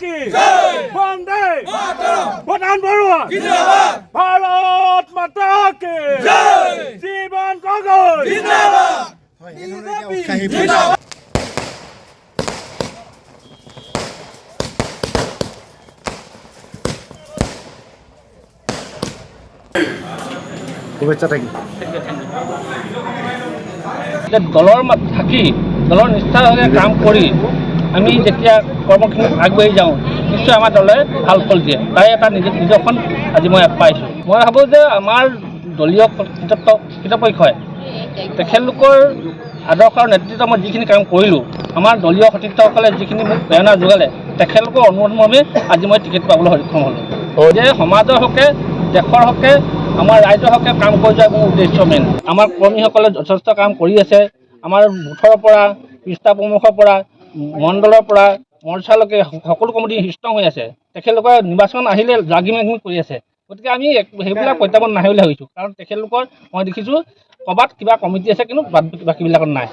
की वंदे प्रधान बरुआ भारत माता की जीवन गगৈ শুভেচ্ছা থাকিল। দলৰ থাকি দলৰ নিষ্ঠাভাৱে কাম কৰি আমি যেতিয়া কৰ্মখিনি আগবাঢ়ি যাওঁ নিশ্চয় আমাৰ দলে ভাল ফল দিয়ে। তাৰে এটা নিদৰ্শন আজি মই পাইছোঁ। মই ভাবোঁ যে আমাৰ দলীয় কৰ্তৃপক্ষই তেখেতলোকৰ আদৰ্শ আৰু নেতৃত্বত মই যিখিনি কাম কৰিলোঁ, আমাৰ দলীয় সতীৰ্থসকলে যিখিনি মোক প্ৰেৰণা যোগালে, তেখেতলোকৰ অনুমোদনমৰ্মে আজি মই টিকেট পাবলৈ সক্ষম হ'লোঁ। যে সমাজৰ হকে দেশৰ হকে আমাৰ ৰাইজৰ হকে কাম কৰি যোৱাৰ মোৰ উদ্দেশ্য মেইন। আমাৰ কৰ্মীসকলে যথেষ্ট কাম কৰি আছে। আমাৰ বুথৰ পৰা পৃষ্ঠা প্ৰমুখৰ পৰা মণ্ডলৰ পৰা মৰ্চালৈকে সকলো কমিটি ষ্ট্ৰং হৈ আছে। তেখেতলোকৰ নিৰ্বাচন আহিলে জাগিমেগি কৰি আছে। গতিকে আমি সেইবিলাক প্ৰত্যাহ্বান নাহে বুলি ভাবিছোঁ, কাৰণ তেখেতলোকৰ মই দেখিছোঁ ক'ৰবাত কিবা কমিটি আছে, কিন্তু বাকীবিলাকত নাই।